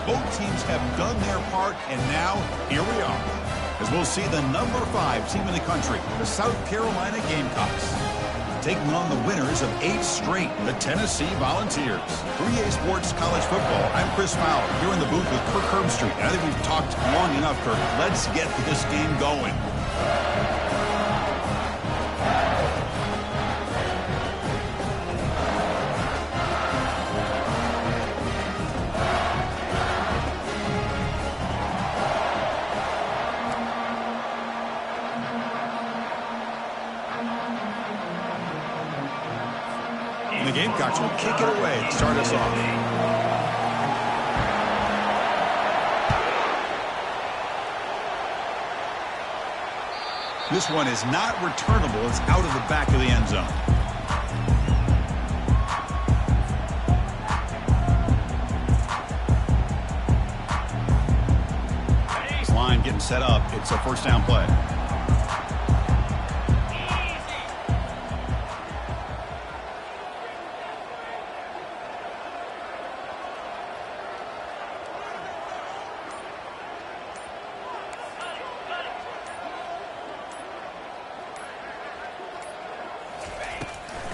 Both teams have done their part, and now here we are, as we'll see the number 5 team in the country, the South Carolina Gamecocks, taking on the winners of 8 straight, the Tennessee Volunteers. 3A Sports College Football, I'm Chris Fowler, here in the booth with Kirk Herbstreit. I think we've talked long enough, Kirk. Let's get this game going. The Gamecocks will kick it away to start us off. This one is not returnable. It's out of the back of the end zone. Line getting set up. It's a first down play.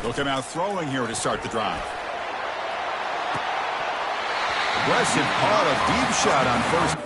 Looking out throwing here to start the drive. Aggressive caught a deep shot on first.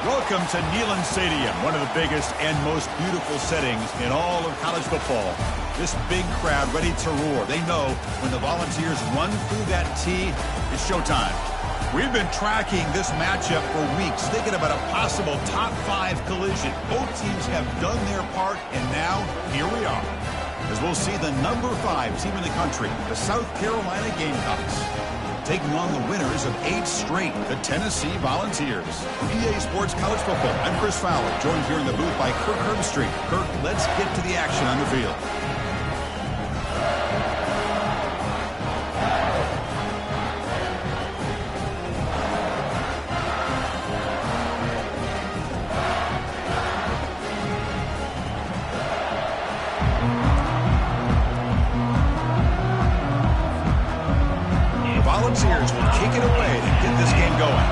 Welcome to Neyland Stadium, one of the biggest and most beautiful settings in all of college football. This big crowd ready to roar. They know when the Volunteers run through that tee, it's showtime. We've been tracking this matchup for weeks, thinking about a possible top 5 collision. Both teams have done their part, and now here we are, as we'll see the number 5 team in the country, the South Carolina Gamecocks, taking on the winners of 8 straight, the Tennessee Volunteers. EA Sports College Football, I'm Chris Fowler, joined here in the booth by Kirk Herbstreit. Kirk, let's get to the action on the field. Volunteers will kick it away to get this game going.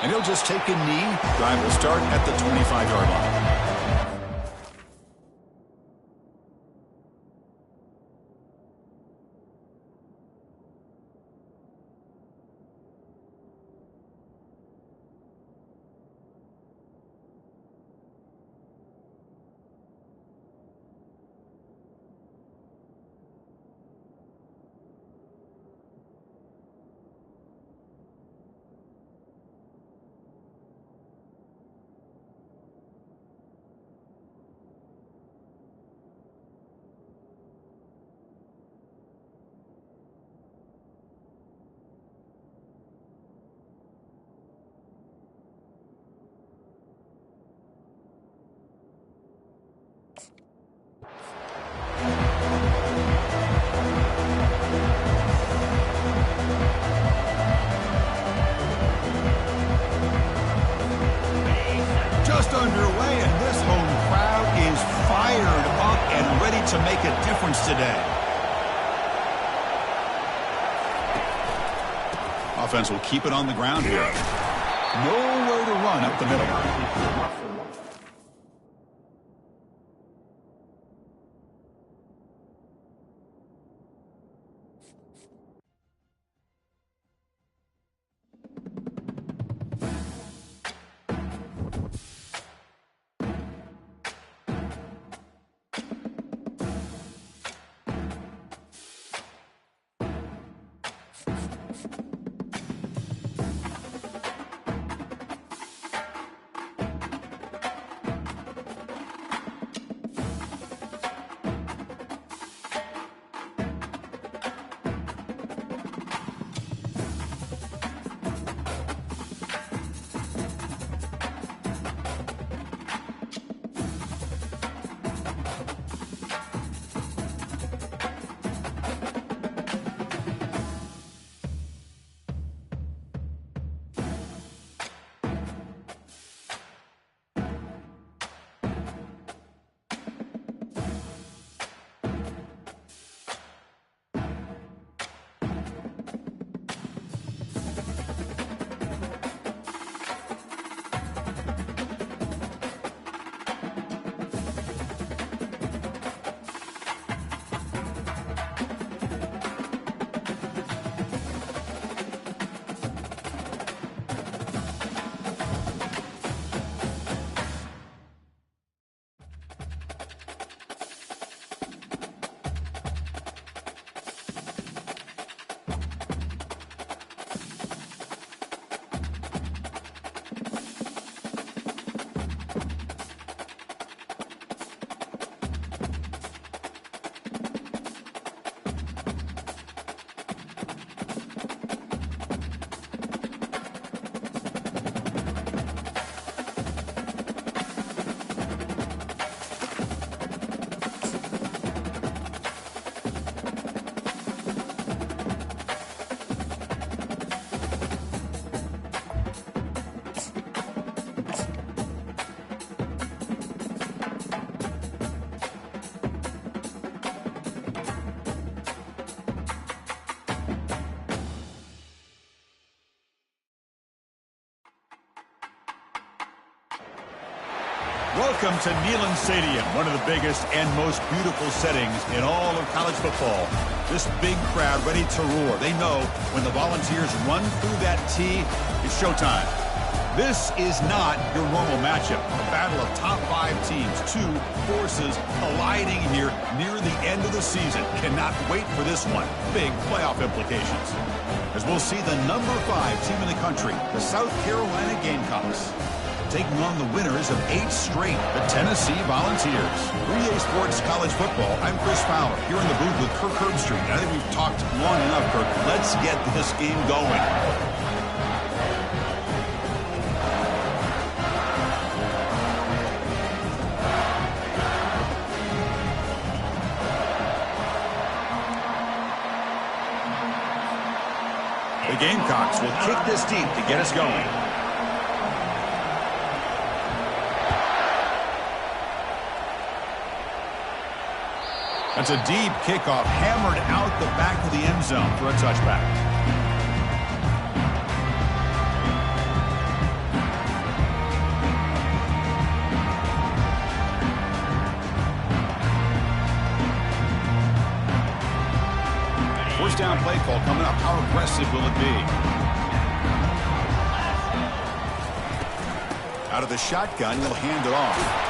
And he'll just take a knee. Drive will start at the 25-yard line. Just underway, and this home crowd is fired up and ready to make a difference today. offense will keep it on the ground here. Nowhere to run up the middle. Welcome to Neyland Stadium, one of the biggest and most beautiful settings in all of college football. This big crowd ready to roar. They know when the Volunteers run through that tee, it's showtime. This is not your normal matchup. A battle of top 5 teams, 2 forces colliding here near the end of the season. Cannot wait for this one. Big playoff implications. As we'll see the number 5 team in the country, the South Carolina Gamecocks, taking on the winners of 8 straight, the Tennessee Volunteers. 3A Sports College Football, I'm Chris Fowler, here in the booth with Kirk Herbstreit. I think we've talked long enough, Kirk. Let's get this game going. The Gamecocks will kick this deep to get us going. That's a deep kickoff, hammered out the back of the end zone for a touchback. First down play call coming up. How aggressive will it be? Out of the shotgun, he'll hand it off.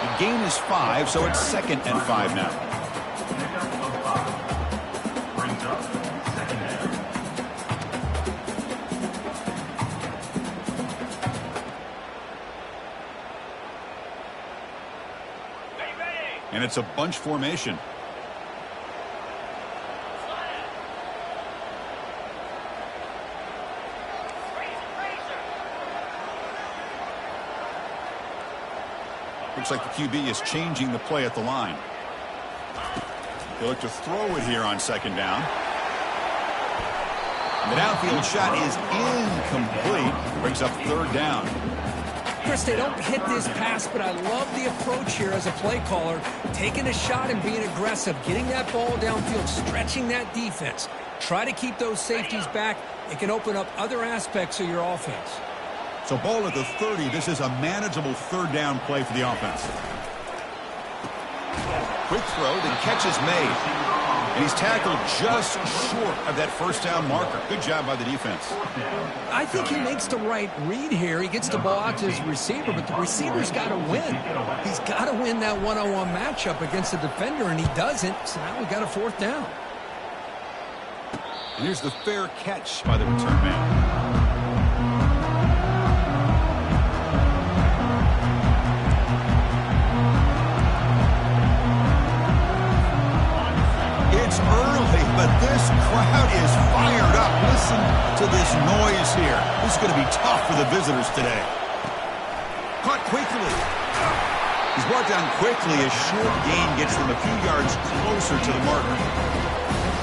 The gain is 5, so it's 2nd and 5 now. And it's a bunch formation. Looks like the QB is changing the play at the line. They look to throw it here on 2nd down. The downfield shot is incomplete. Brings up 3rd down. Chris, they don't hit this pass, but I love the approach here as a play caller. Taking a shot and being aggressive. Getting that ball downfield, stretching that defense. Try to keep those safeties back. It can open up other aspects of your offense. So ball at the 30. This is a manageable third down play for the offense. Quick throw, the catch is made. And he's tackled just short of that first down marker. Good job by the defense. I think he makes the right read here. He gets the ball out to his receiver, but the receiver's got to win. He's got to win that one-on-one matchup against the defender, and he doesn't. So now we got a fourth down. And here's the fair catch by the return man. It's early, but this crowd is fired up. Listen to this noise here. This is going to be tough for the visitors today. Caught quickly. He's brought down quickly. A short gain gets them a few yards closer to the marker.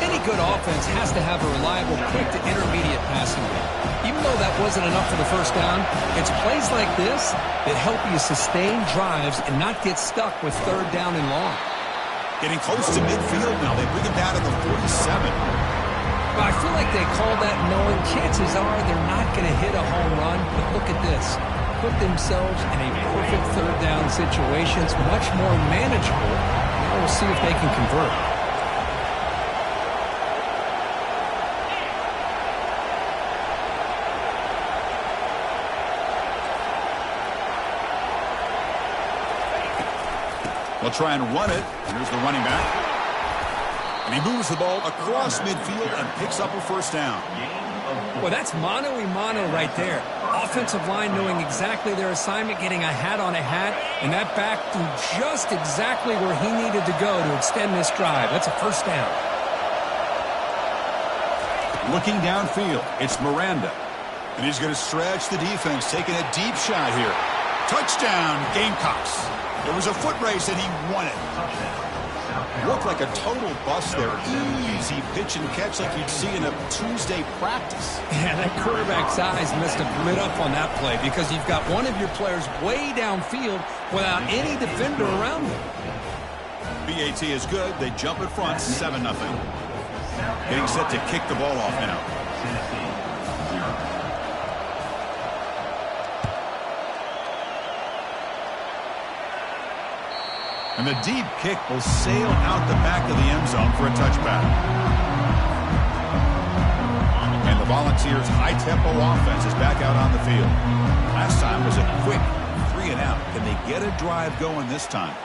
Any good offense has to have a reliable, quick to intermediate passing game. Even though that wasn't enough for the first down, it's plays like this that help you sustain drives and not get stuck with third down and long. Getting close to midfield now. They bring him down to the 47. Well, I feel like they call that knowing chances are they're not going to hit a home run. But look at this. Put themselves in a perfect third down situation. It's much more manageable. Now we'll see if they can convert. They'll try and run it. Here's the running back. And he moves the ball across midfield and picks up a first down. Well, that's mano-a-mano right there. Offensive line knowing exactly their assignment, getting a hat on a hat, and that back threw just exactly where he needed to go to extend this drive. That's a first down. Looking downfield, it's Miranda. And he's going to stretch the defense, taking a deep shot here. Touchdown, Gamecocks. There was a foot race, and he won it. Looked like a total bust there. Easy pitch and catch like you'd see in a Tuesday practice. Yeah, that quarterback's eyes must have lit up on that play because you've got one of your players way downfield without any defender around him. BAT is good. They jump in front, 7-0. Getting set to kick the ball off now. And the deep kick will sail out the back of the end zone for a touchback. And the Volunteers' high-tempo offense is back out on the field. Last time was a quick 3-and-out. Can they get a drive going this time?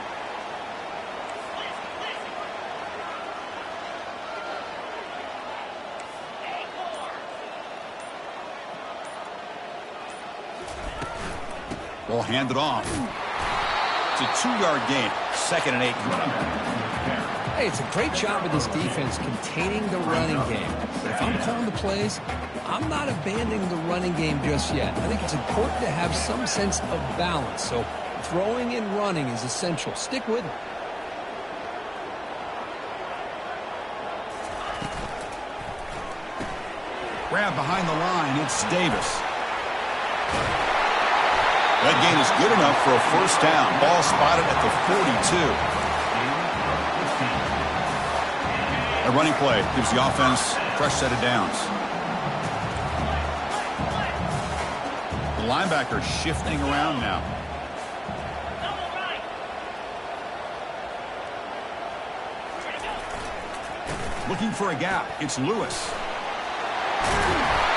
Ball handed off. It's a 2-yard gain. 2nd and 8 coming up. Hey, it's a great job of this defense containing the running game. But if I'm calling the plays, I'm not abandoning the running game just yet. I think it's important to have some sense of balance. So throwing and running is essential. Stick with it. Grab behind the line. It's Davis. That gain is good enough for a first down. Ball spotted at the 42. A running play gives the offense a fresh set of downs. The linebacker shifting around now. Looking for a gap. It's Lewis.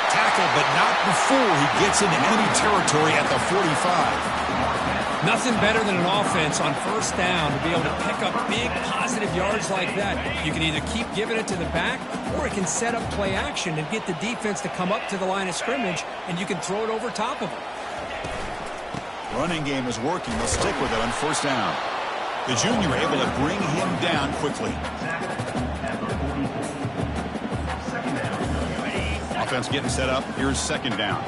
Tackle, but not before he gets into enemy territory at the 45. Nothing better than an offense on first down to be able to pick up big positive yards like that. You can either keep giving it to the back, or it can set up play action and get the defense to come up to the line of scrimmage, and you can throw it over top of them. Running game is working. They'll stick with it on first down. The junior able to bring him down quickly. Offense getting set up. Here's 2nd down.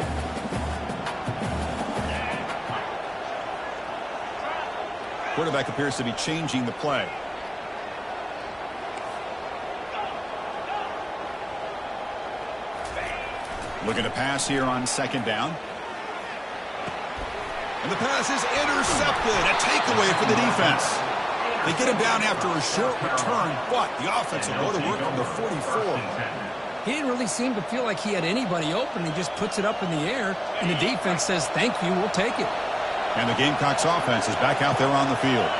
Quarterback appears to be changing the play. Looking to pass here on 2nd down. And the pass is intercepted. A takeaway for the defense. They get him down after a short return, but the offense will go to work on the 44. He didn't really seem to feel like he had anybody open. He just puts it up in the air, and the defense says, thank you, we'll take it. And the Gamecocks offense is back out there on the field.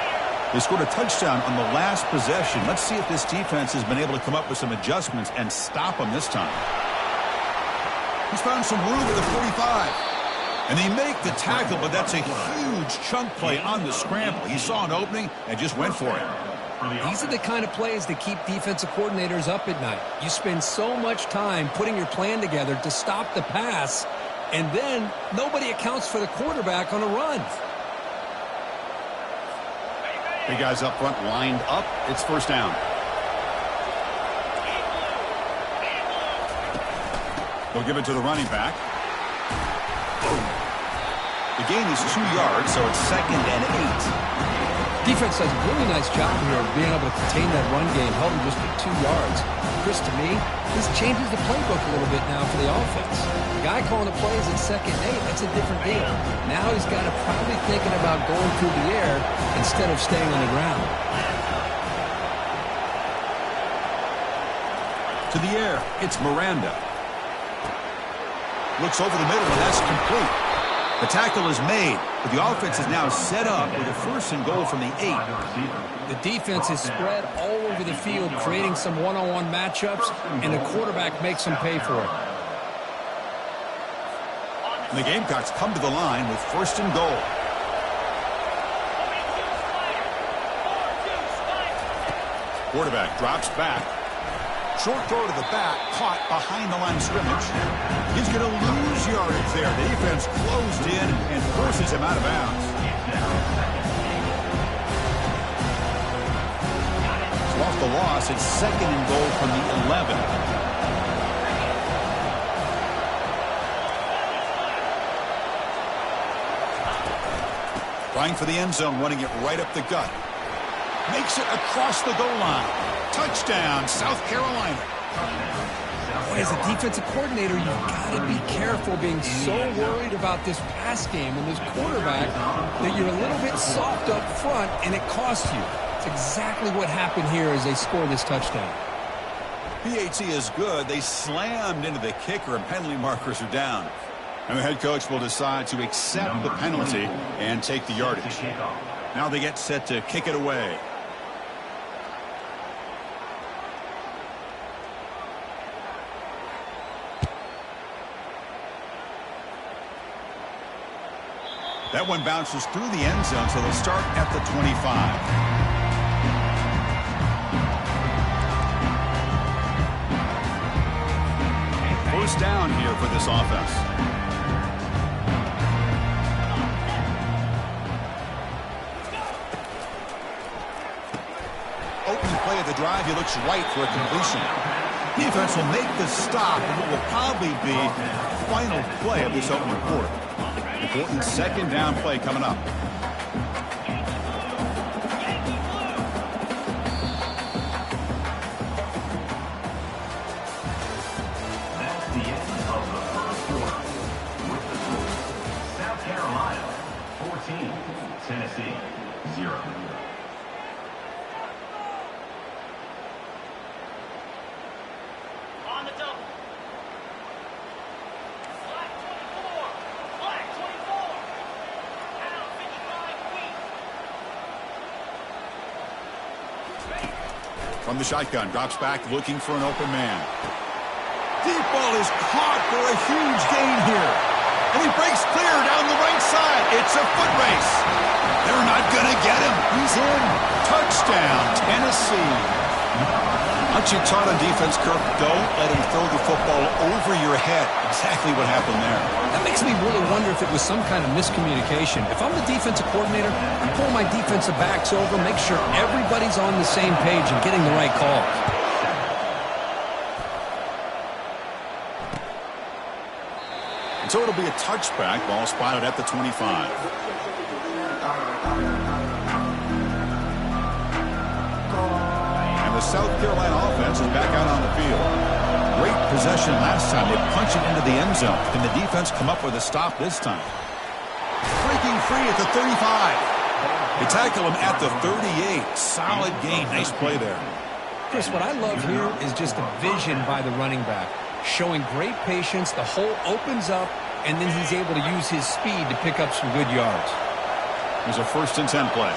They scored a touchdown on the last possession. Let's see if this defense has been able to come up with some adjustments and stop them this time. He's found some room at the 45. And they make the tackle, but that's a huge chunk play on the scramble. He saw an opening and just went for it. These are the kind of plays that keep defensive coordinators up at night. You spend so much time putting your plan together to stop the pass, and then nobody accounts for the quarterback on a run. Big guys up front lined up. It's first down. They'll give it to the running back. The gain is 2 yards, so it's 2nd and 8. Defense does a really nice job here of being able to contain that run game, held him just at 2 yards. Chris, to me, this changes the playbook a little bit now for the offense. The guy calling the plays at 2nd and 8, that's a different deal. Now he's got to probably thinking about going through the air instead of staying on the ground. To the air, it's Miranda. Looks over the middle, and that's complete. The tackle is made, but the offense is now set up with a 1st and goal from the 8. The defense is spread all over the field, creating some one-on-one matchups, and the quarterback makes them pay for it. And the Gamecocks come to the line with 1st and goal. Quarterback drops back. Short throw to the back, caught behind the line of scrimmage. He's going to lose yardage there. The defense closed in and forces him out of bounds. So off the loss, it's 2nd and goal from the 11. Trying for the end zone, running it right up the gut. Makes it across the goal line. Touchdown, South Carolina. Boy, as a defensive coordinator, you've got to be careful being so worried about this pass game and this quarterback that you're a little bit soft up front, and it costs you. It's exactly what happened here as they score this touchdown. PAT is good. They slammed into the kicker, and penalty markers are down. And the head coach will decide to accept the penalty and take the yardage. Now they get set to kick it away. That one bounces through the end zone, so they'll start at the 25. First down here for this offense. Opening play of the drive, he looks right for a completion. Defense will make the stop, and it will probably be the final play of this opening quarter. Important 2nd down play coming up. That's the end of the first quarter. With the score, South Carolina 14, Tennessee 0. On the double. From the shotgun, drops back, looking for an open man. Deep ball is caught for a huge gain here. And he breaks clear down the right side. It's a foot race. They're not going to get him. He's in. Touchdown, Tennessee. Aren't you taught on defense, Kirk? Don't let him throw the football over your head. Exactly what happened there. That makes me really wonder if it was some kind of miscommunication. If I'm the defensive coordinator, I pull my defensive backs over, make sure everybody's on the same page and getting the right call. And so it'll be a touchback. Ball spotted at the 25. The South Carolina offense is back out on the field. Great possession last time. They punch it into the end zone. Can the defense come up with a stop this time? Breaking free at the 35. They tackle him at the 38. Solid gain. Nice play there. Chris, what I love here is just the vision by the running back. showing great patience. The hole opens up, and then he's able to use his speed to pick up some good yards. Here's a 1st and 10 play.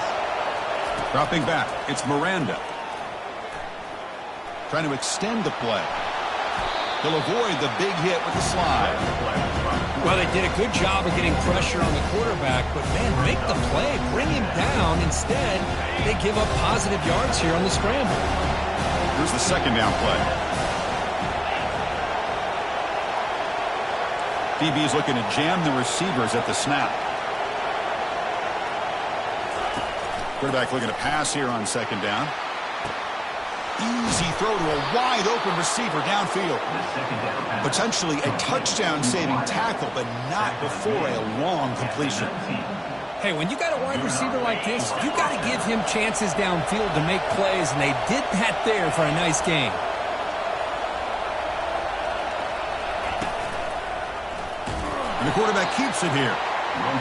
Dropping back, it's Miranda. Trying to extend the play. He'll avoid the big hit with the slide. Well, they did a good job of getting pressure on the quarterback, but, man, make the play. Bring him down. Instead, they give up positive yards here on the scramble. Here's the 2nd down play. DB is looking to jam the receivers at the snap. Quarterback looking to pass here on 2nd down. Easy throw to a wide-open receiver downfield. Potentially a touchdown-saving tackle, but not before a long completion. Hey, when you got a wide receiver like this, you got to give him chances downfield to make plays, and they did that there for a nice gain. And the quarterback keeps it here.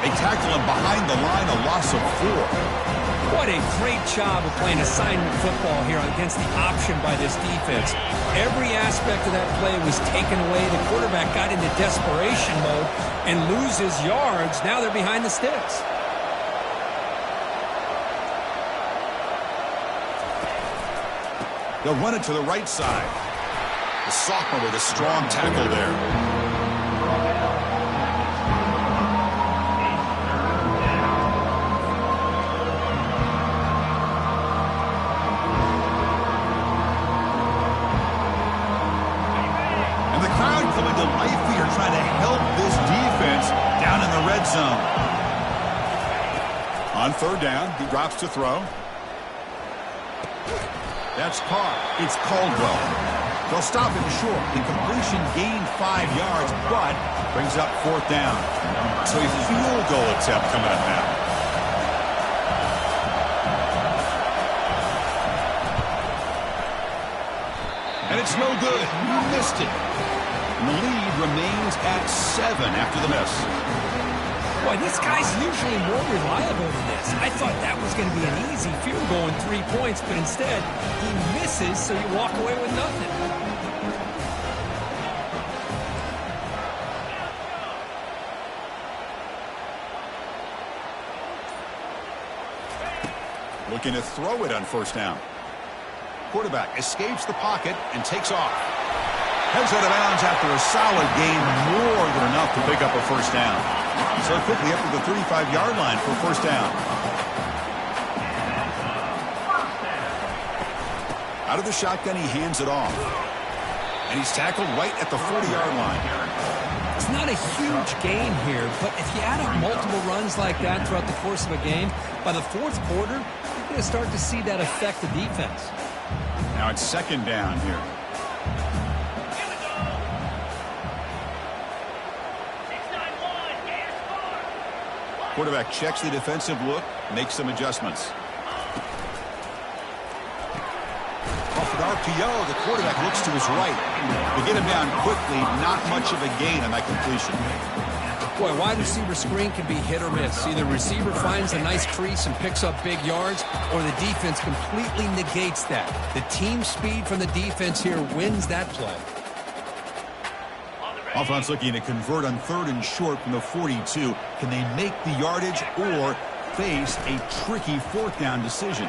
They tackle him behind the line, a loss of 4. What a great job of playing assignment football here against the option by this defense. Every aspect of that play was taken away. The quarterback got into desperation mode and loses yards. Now they're behind the sticks. They'll run it to the right side. The sophomore with a strong tackle there. Trying to help this defense down in the red zone. On 3rd down, he drops to throw. That's caught. It's Caldwell. They'll stop him short. The completion gained 5 yards, but brings up 4th down. So a field goal attempt coming up now. And it's no good. You missed it. And the lead remains at 7 after the miss. Boy, this guy's usually more reliable than this. I thought that was going to be an easy field goal in 3 points, but instead he misses, so you walk away with nothing. Looking to throw it on 1st down. Quarterback escapes the pocket and takes off. Heads out of bounds after a solid gain, more than enough to pick up a 1st down. So quickly up to the 35-yard line for 1st down. Out of the shotgun, he hands it off. And he's tackled right at the 40-yard line. It's not a huge gain here, but if you add up multiple runs like that throughout the course of a game, by the 4th quarter, you're going to start to see that affect the defense. Now it's 2nd down here. Quarterback checks the defensive look, makes some adjustments. Off an RPO, the quarterback looks to his right. To get him down quickly, not much of a gain on that completion. Boy, wide receiver screen can be hit or miss. Either receiver finds a nice crease and picks up big yards, or the defense completely negates that. The team speed from the defense here wins that play. Offense looking to convert on 3rd and short from the 42. Can they make the yardage or face a tricky 4th down decision?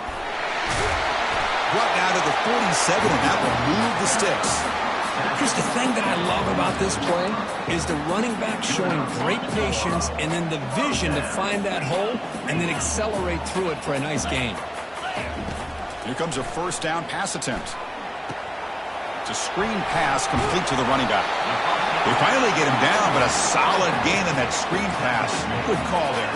Brought down to the 47, and that will move the sticks. Here's the thing that I love about this play is the running back showing great patience and then the vision to find that hole and then accelerate through it for a nice gain. Here comes a 1st down pass attempt. It's a screen pass complete to the running back. They finally get him down, but a solid gain on that screen pass. Good call there.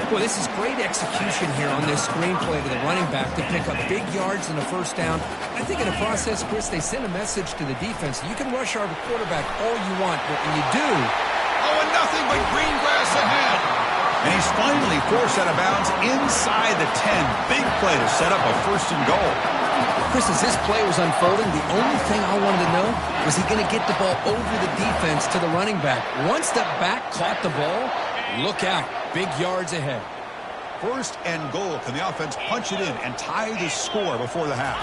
Well, this is great execution here on this screen play to the running back to pick up big yards in the 1st down. I think in the process, Chris, they send a message to the defense. You can rush our quarterback all you want, but when you do... Oh, and nothing but green grass ahead. And he's finally forced out of bounds inside the 10. Big play to set up a 1st and goal. Chris, as this play was unfolding, the only thing I wanted to know was he going to get the ball over the defense to the running back. Once the back caught the ball, look out. Big yards ahead. 1st and goal. Can the offense punch it in and tie the score before the half?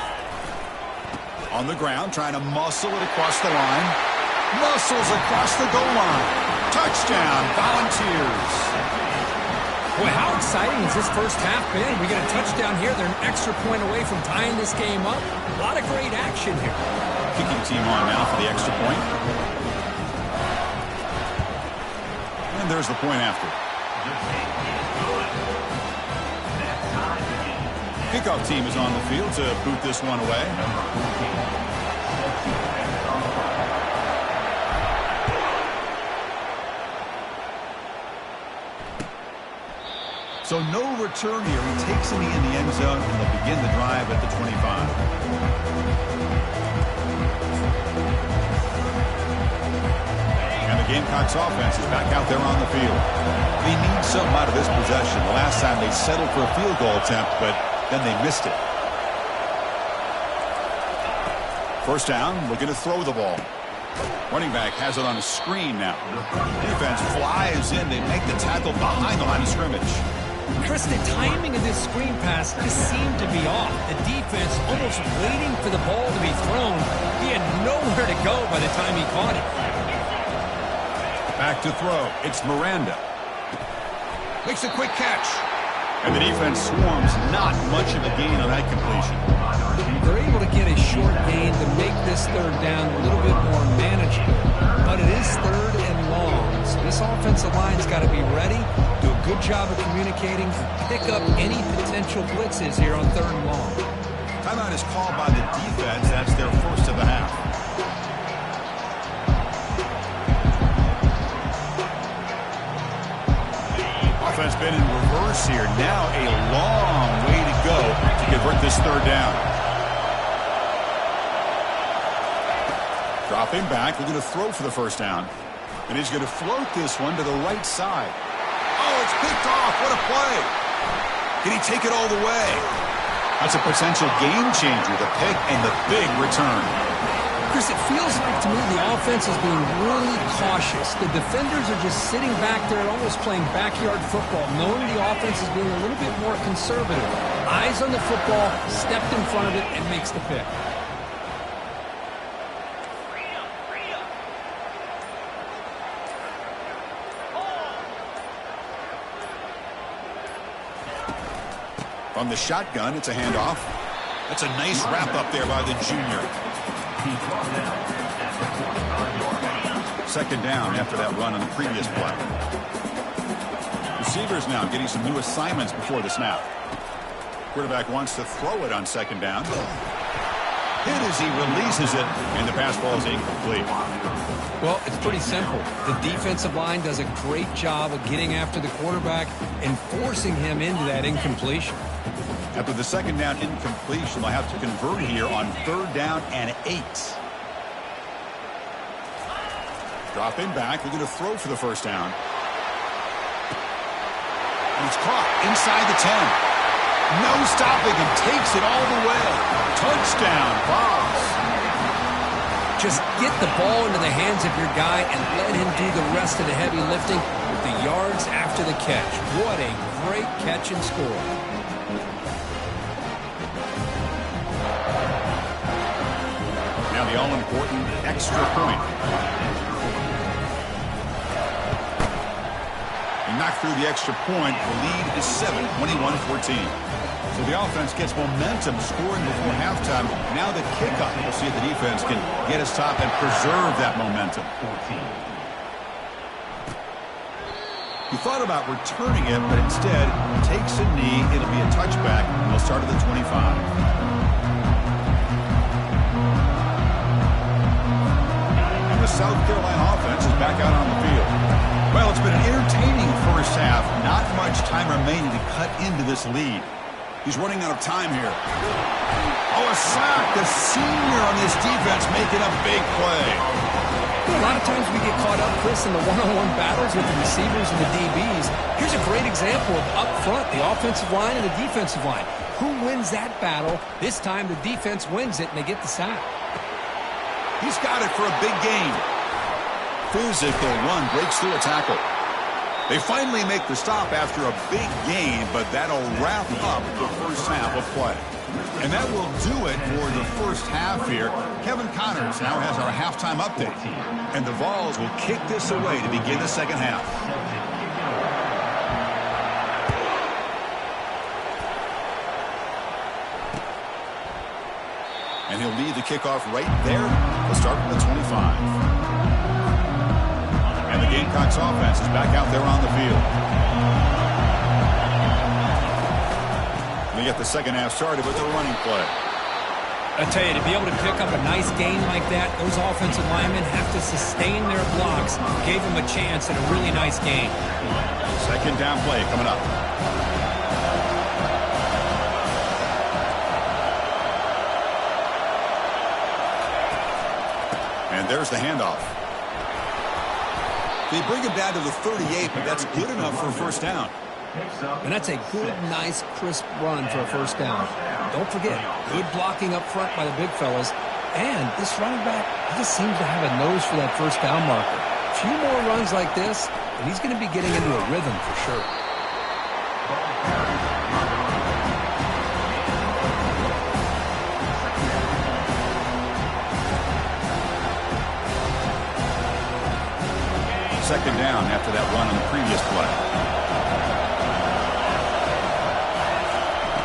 On the ground, trying to muscle it across the line. Muscles across the goal line. Touchdown, Volunteers. Boy, how exciting has this first half been? We get a touchdown here. They're an extra point away from tying this game up. A lot of great action here. Kicking team on now for the extra point. And there's the point after. Kickoff team is on the field to boot this one away. So no return here. He takes it in the end zone, and they'll begin the drive at the 25. And the Gamecocks offense is back out there on the field. They need something out of this possession. The last time they settled for a field goal attempt, but then they missed it. First down, looking to throw the ball. Running back has it on a screen now. Defense flies in. They make the tackle behind the line of scrimmage. Chris, the timing of this screen pass just seemed to be off. The defense almost waiting for the ball to be thrown. He had nowhere to go by the time he caught it. Back to throw. It's Miranda. Makes a quick catch. And the defense swarms. Not much of a gain on that completion. They're able to get a short gain to make this third down a little bit more manageable. But it is third and long. So this offensive line's got to be ready, do a good job of communicating, pick up any potential blitzes here on third and long. Timeout is called by the defense. That's their first of the half. Offense been in reverse here. Now a long way to go to convert this third down. Dropping back, looking to throw for the first down. And he's going to float this one to the right side. Oh, it's picked off. What a play. Can he take it all the way? That's a potential game changer, the pick and the big return. Chris, it feels like to me the offense is being really cautious. The defenders are just sitting back there almost playing backyard football, knowing the offense is being a little bit more conservative. Eyes on the football, stepped in front of it, and makes the pick. From the shotgun, it's a handoff. That's a nice wrap up there by the junior. Second down after that run on the previous play. Receivers now getting some new assignments before the snap. Quarterback wants to throw it on second down. Hit as he releases it, and the pass ball is incomplete. Well, it's pretty simple. The defensive line does a great job of getting after the quarterback and forcing him into that incompletion. After the second down incompletion, they'll have to convert here on third down and 8. Dropping back, looking to throw for the first down. And it's caught inside the 10. No stopping him, takes it all the way. Touchdown, Vols. Just get the ball into the hands of your guy and let him do the rest of the heavy lifting with the yards after the catch. What a great catch and score. Now the all-important extra point. And knocked through the extra point. The lead is 7, 21-14. So the offense gets momentum scoring before halftime. Now the kickoff. We'll see if the defense can get his top and preserve that momentum. He thought about returning it, but instead takes a knee. It'll be a touchback. They'll start at the 25. The South Carolina offense is back out on the field. Well, it's been an entertaining first half. Not much time remaining to cut into this lead. He's running out of time here. Oh, a sack. The senior on this defense making a big play. A lot of times we get caught up, Chris, in the one-on-one battles with the receivers and the DBs. Here's a great example of up front, the offensive line and the defensive line. Who wins that battle? This time the defense wins it, and they get the sack. He's got it for a big gain. Physical run breaks through a tackle. They finally make the stop after a big gain, but that'll wrap up the first half of play. And that will do it for the first half here. Kevin Connors now has our halftime update. And the Vols will kick this away to begin the second half. And he'll lead the kickoff right there. We'll start from the 25. And the Gamecocks offense is back out there on the field. We get the second half started with the running play. I tell you, to be able to pick up a nice gain like that, those offensive linemen have to sustain their blocks. Gave them a chance at a really nice gain. Second down play coming up. And there's the handoff. They bring him down to the 38, but that's good enough for a first down. And that's a good, nice, crisp run for a first down. Don't forget, good blocking up front by the big fellas. And this running back, he just seems to have a nose for that first down marker. A few more runs like this, and he's going to be getting into a rhythm for sure. Second down after that run on the previous play.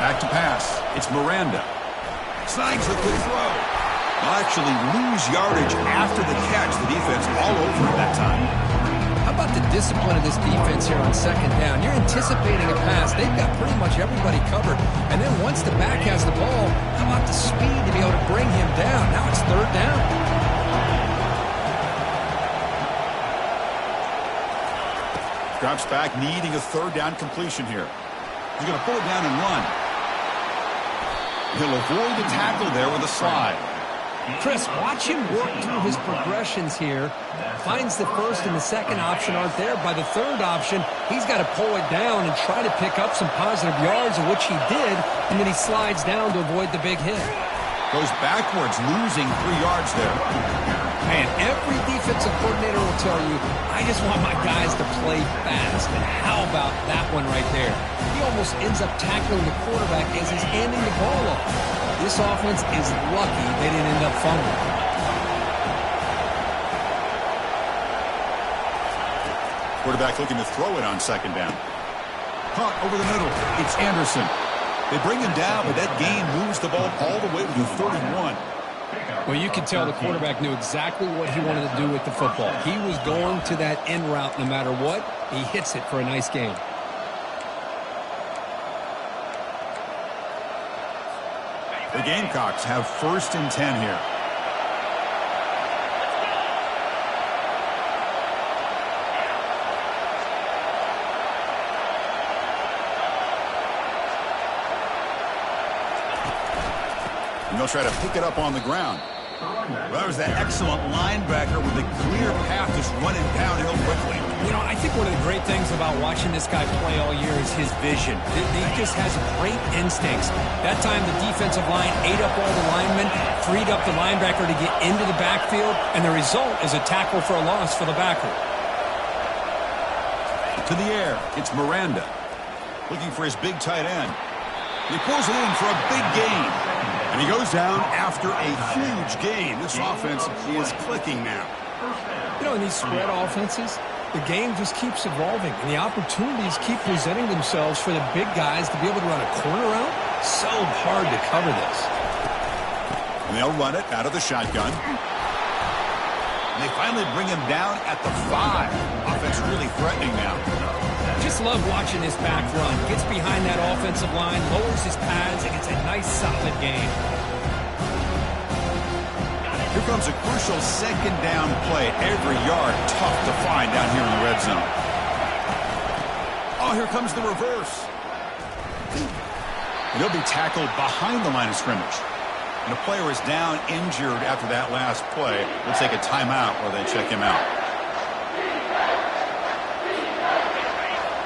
Back to pass. It's Miranda. Snags the quick throw. They'll actually lose yardage after the catch. The defense all over it that time. How about the discipline of this defense here on second down? You're anticipating a pass. They've got pretty much everybody covered. And then once the back has the ball, how about the speed to be able to bring him down? Now it's third down. Drops back, needing a third down completion here. He's going to pull it down and run. He'll avoid the tackle there with a slide. Chris, watch him work through his progressions here. Finds the first and the second option aren't there. By the third option, he's got to pull it down and try to pick up some positive yards, of which he did, and then he slides down to avoid the big hit. Goes backwards, losing 3 yards there. Man, every defensive coordinator will tell you, I just want my guys to play fast. And how about that one right there? He almost ends up tackling the quarterback as he's handing the ball off. This offense is lucky they didn't end up fumbling. Quarterback looking to throw it on second down. Caught over the middle. It's Anderson. They bring him down, but that gain moves the ball all the way to the 31. Well, you can tell the quarterback knew exactly what he wanted to do with the football. He was going to that end route no matter what. He hits it for a nice gain. The Gamecocks have first and 10 here. And they'll try to pick it up on the ground. Well, that was that excellent linebacker with a clear path just running downhill quickly. You know, I think one of the great things about watching this guy play all year is his vision. He just has great instincts. That time the defensive line ate up all the linemen, freed up the linebacker to get into the backfield, and the result is a tackle for a loss for the backer. To the air, it's Miranda. Looking for his big tight end. He pulls it in for a big gain. And he goes down after a huge gain. This offense is clicking now. You know, in these spread offenses, the game just keeps evolving, and the opportunities keep presenting themselves for the big guys to be able to run a corner out. So hard to cover this. And they'll run it out of the shotgun. And they finally bring him down at the 5. Offense really threatening now. Just love watching this back run. Gets behind that offensive line, lowers his pads, and gets a nice solid gain. Here comes a crucial second down play. Every yard tough to find down here in the red zone. Oh, here comes the reverse. And he'll be tackled behind the line of scrimmage. And the player is down injured after that last play. We'll take a timeout while they check him out.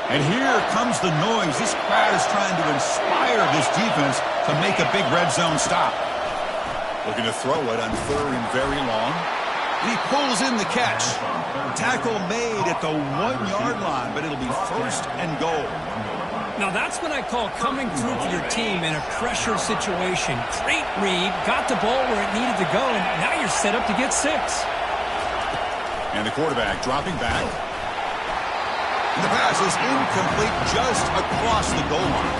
And here comes the noise. This crowd is trying to inspire this defense to make a big red zone stop. Looking to throw it on third and very long. And he pulls in the catch. Tackle made at the 1-yard line, but it'll be first and goal. Now that's what I call coming through for your team in a pressure situation. Great read, got the ball where it needed to go, and now you're set up to get 6. And the quarterback dropping back. And the pass is incomplete just across the goal line.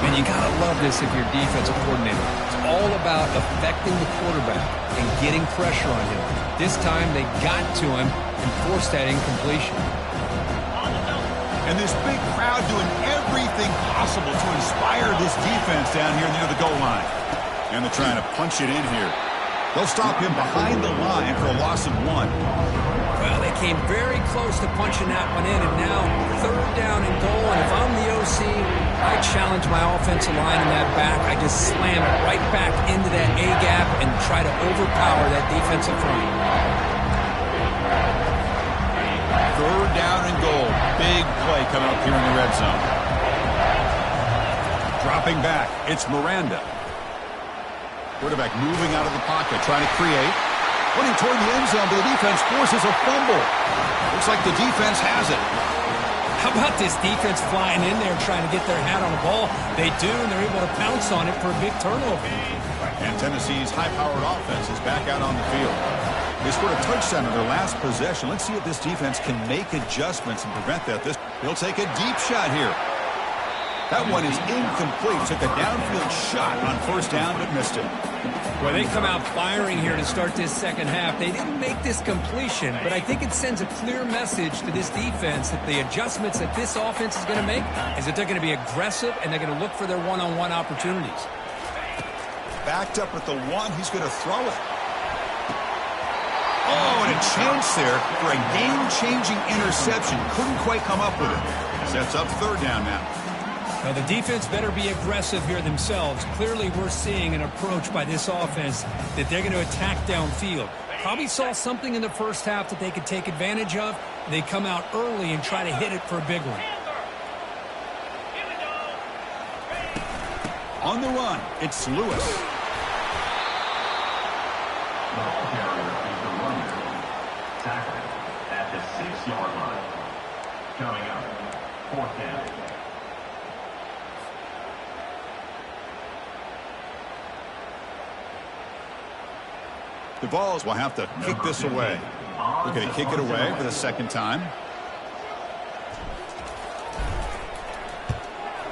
And you got to love this if you're defensive coordinator. It's all about affecting the quarterback and getting pressure on him. This time they got to him and forced that incompletion. And this big crowd doing everything possible to inspire this defense down here near the goal line. And they're trying to punch it in here. They'll stop him behind the line for a loss of 1. Well, they came very close to punching that one in, and now 3rd down and goal. And if I'm the OC, I challenge my offensive line in that back. I just slam it right back into that A-gap and try to overpower that defensive front. 3rd down and goal. Big play coming up here in the red zone. Dropping back, it's Miranda. Quarterback moving out of the pocket, trying to create. Running toward the end zone, but the defense forces a fumble. Looks like the defense has it. How about this defense flying in there trying to get their hat on the ball? They do, and they're able to pounce on it for a big turnover. And Tennessee's high-powered offense is back out on the field. They scored a touchdown on their last possession. Let's see if this defense can make adjustments and prevent that. They'll take a deep shot here. That one is incomplete. Took a downfield shot on 1st down, but missed it. Well, they come out firing here to start this second half. They didn't make this completion, but I think it sends a clear message to this defense that the adjustments that this offense is going to make is that they're going to be aggressive and they're going to look for their one-on-one opportunities. Backed up with the 1. He's going to throw it. Oh, and a chance there for a game-changing interception. Couldn't quite come up with it. Sets up 3rd down now. Now, the defense better be aggressive here themselves. Clearly, we're seeing an approach by this offense that they're going to attack downfield. Probably saw something in the first half that they could take advantage of. They come out early and try to hit it for a big one. On the run, it's Lewis. The ball carrier is the runner. Tackled at the 6-yard line. Coming up, 4th down. The Vols will have to kick this away. They're going to kick it away for the 2nd time.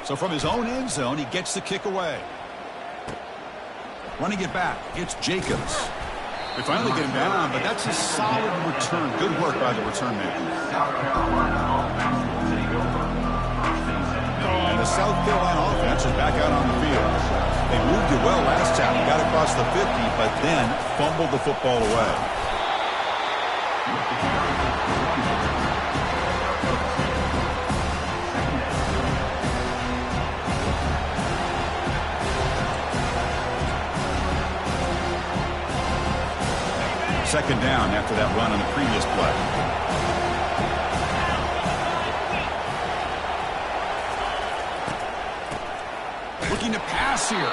So from his own end zone, he gets the kick away. Running it back, it's Jacobs. They finally get him down, but that's a solid return. Good work by the return man. And the South Carolina offense is back out on the field. They moved it well last time. Got across the 50, but then fumbled the football away. Second down after that run on the previous play. Looking to pass here.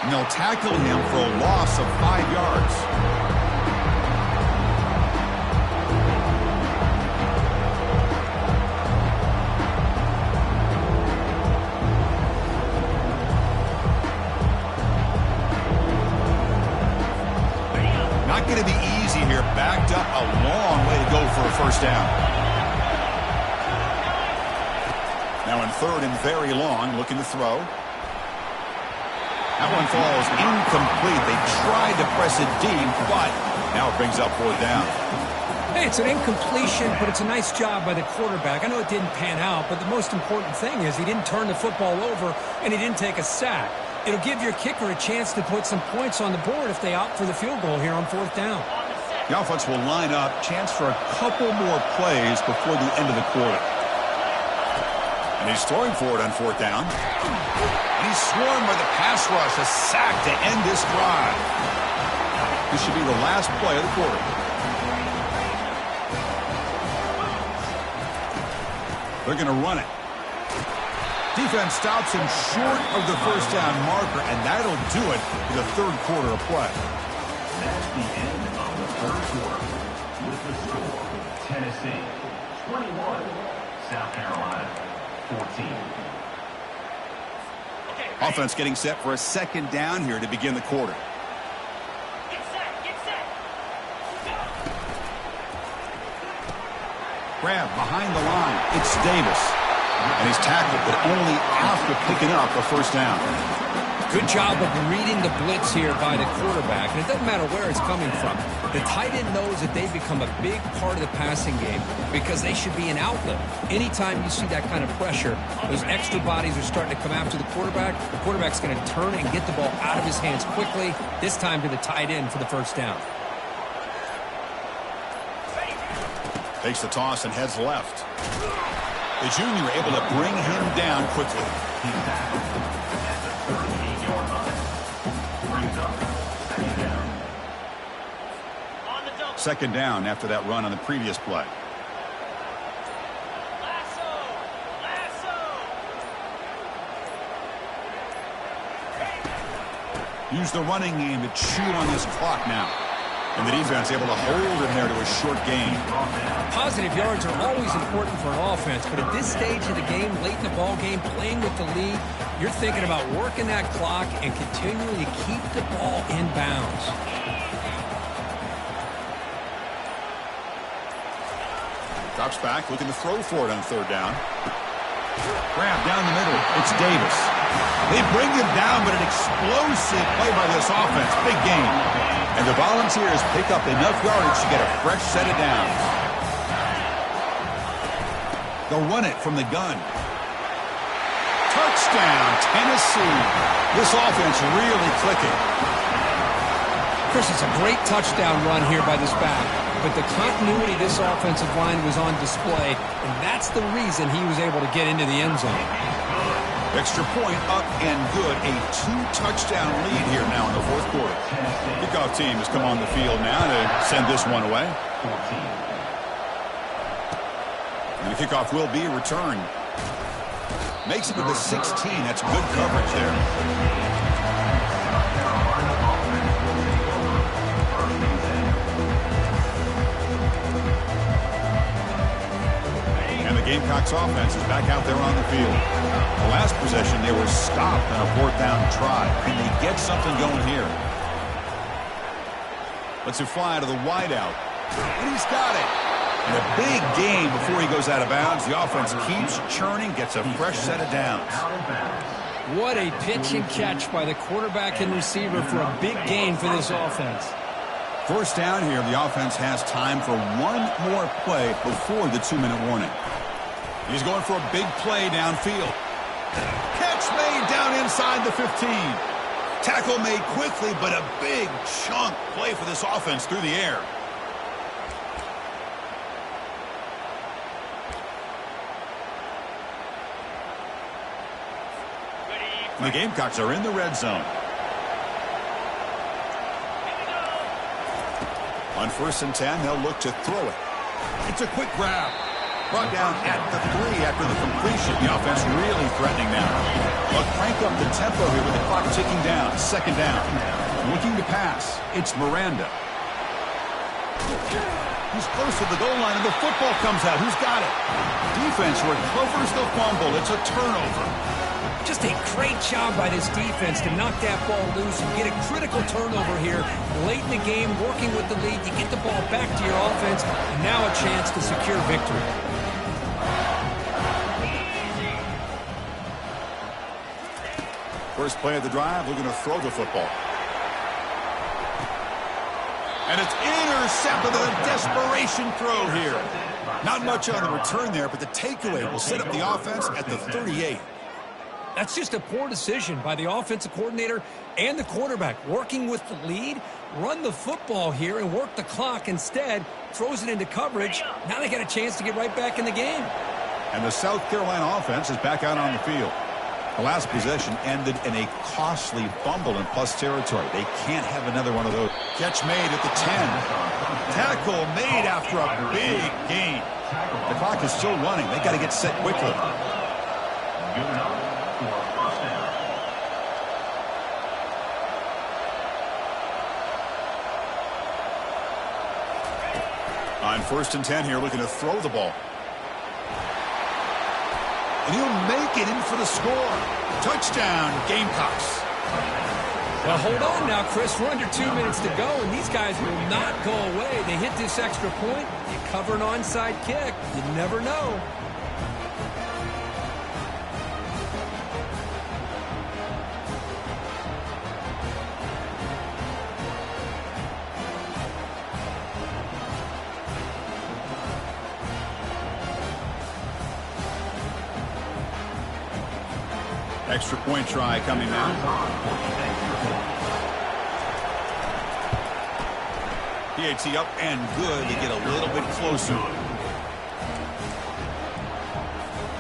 And they'll tackle him for a loss of 5 yards. Not going to be easy here. Backed up a long way to go for a 1st down. Now in 3rd and very long, looking to throw. That one falls incomplete. They tried to press it deep, but now it brings up 4th down. Hey, it's an incompletion, but it's a nice job by the quarterback. I know it didn't pan out, but the most important thing is he didn't turn the football over and he didn't take a sack. It'll give your kicker a chance to put some points on the board if they opt for the field goal here on 4th down. The offense will line up. Chance for a couple more plays before the end of the quarter. And he's throwing for it on 4th down. And he's swarmed by the pass rush. A sack to end this drive. This should be the last play of the quarter. They're going to run it. Defense stops him short of the 1st down marker, and that'll do it for the 3rd quarter of play. That's the end of the 3rd quarter. With the score, Tennessee 21, South Carolina 14. Offense getting set for a second down here to begin the quarter. Get set, get set. Grab behind the line. It's Davis. And he's tackled, but only after picking up a first down. Good job of reading the blitz here by the quarterback. And it doesn't matter where it's coming from. The tight end knows that they've become a big part of the passing game because they should be an outlet. Anytime you see that kind of pressure, those extra bodies are starting to come after the quarterback. The quarterback's going to turn and get the ball out of his hands quickly, this time to the tight end for the first down. Takes the toss and heads left. The junior able to bring him down quickly. He's tackled at the 38-yard line. Brings up second down. On the double. Second down after that run on the previous play. Lasso! Lasso! Use the running game to chew on this clock now. And the defense able to hold him there to a short gain. Positive yards are always important for an offense, but at this stage of the game, late in the ball game, playing with the lead, you're thinking about working that clock and continuing to keep the ball in bounds. Drops back, looking to throw for it on third down. Grab down the middle. It's Davis. They bring him down, but an explosive play by this offense. Big game. And the Volunteers pick up enough yardage to get a fresh set of downs. They'll run it from the gun. Touchdown, Tennessee. This offense really clicking. Chris, it's a great touchdown run here by this back, but the continuity of this offensive line was on display, and that's the reason he was able to get into the end zone. Extra point up and good. A 2-touchdown lead here now in the fourth quarter. Kickoff team has come on the field now to send this one away. And the kickoff will be returned. Makes it to the 16. That's good coverage there. And the Gamecocks offense is back out there on the field. The last possession, they were stopped on a fourth down try. Can they get something going here? Lets it fly to the wideout. And he's got it. And a big gain before he goes out of bounds. The offense keeps churning, gets a fresh set of downs. What a pitch and catch by the quarterback and receiver for a big gain for this offense. First down here, the offense has time for one more play before the 2-minute warning. He's going for a big play downfield. Catch made down inside the 15. Tackle made quickly, but a big chunk play for this offense through the air. The Gamecocks are in the red zone. On 1st and 10, they'll look to throw it. It's a quick grab. Brought down at the 3 after the completion. The offense really threatening now. They'll crank up the tempo here with the clock ticking down. Second down. Looking to pass. It's Miranda. He's close to the goal line, and the football comes out. Who's got it? Defense recovers the fumble. It's a turnover. Just a great job by this defense to knock that ball loose and get a critical turnover here late in the game, working with the lead. You get the ball back to your offense, and now a chance to secure victory. First play of the drive, looking to throw the football. And it's intercepted with a desperation throw here. Not much on the return there, but the takeaway will set up the offense at the 38. That's just a poor decision by the offensive coordinator and the quarterback. Working with the lead, run the football here and work the clock. Instead, throws it into coverage. Now they got a chance to get right back in the game. And the South Carolina offense is back out on the field. The last possession ended in a costly fumble in plus territory. They can't have another one of those. Catch made at the 10. Tackle made after a big gain. The clock is still running. They got to get set quickly. On 1st and 10 here, looking to throw the ball. And he'll make it in for the score. Touchdown, Gamecocks. Well, hold on now, Chris. We're under 2 minutes to go, and these guys will not go away. They hit this extra point. You cover an onside kick. You never know. Extra point try coming now. PAT up and good to get a little bit closer.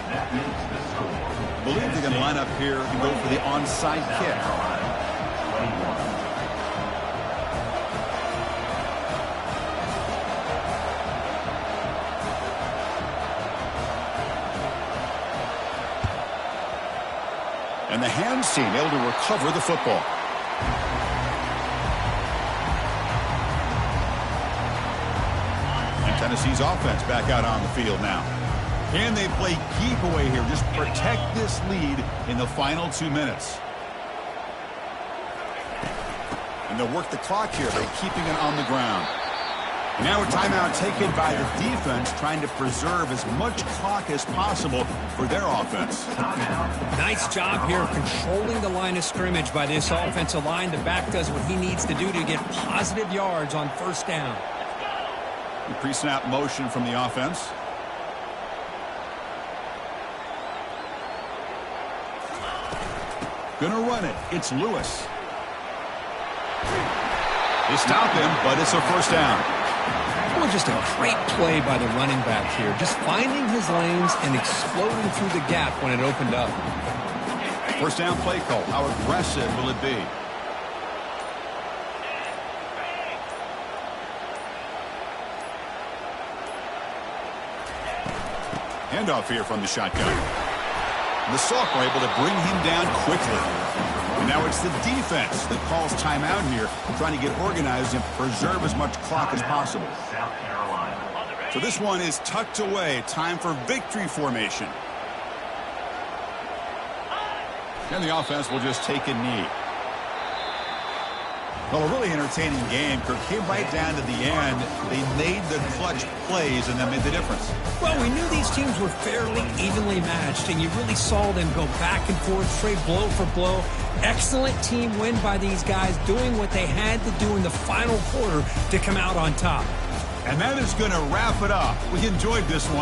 I believe they're going to line up here and go for the onside kick. And the hands team able to recover the football. And Tennessee's offense back out on the field now. Can they play keep away here? Just protect this lead in the final 2 minutes. And they'll work the clock here by keeping it on the ground. And now a timeout taken by the defense, trying to preserve as much clock as possible for their offense. Nice job here controlling the line of scrimmage by this offensive line. The back does what he needs to do to get positive yards on first down. Pre-snap motion from the offense. Gonna run it. It's Lewis. They stop him, but it's a first down. Well, just a great play by the running back here. Just finding his lanes and exploding through the gap when it opened up. First down play call. How aggressive will it be? Handoff here from the shotgun. The Salk were able to bring him down quickly. And now it's the defense that calls timeout here, trying to get organized and preserve as much clock as possible. So this one is tucked away. Time for victory formation. And the offense will just take a knee. Well, a really entertaining game. Kirk came right down to the end. They made the clutch plays, and that made the difference. Well, we knew these teams were fairly evenly matched, and you really saw them go back and forth, trade blow for blow. Excellent team win by these guys, doing what they had to do in the final quarter to come out on top. And that is going to wrap it up. We enjoyed this one.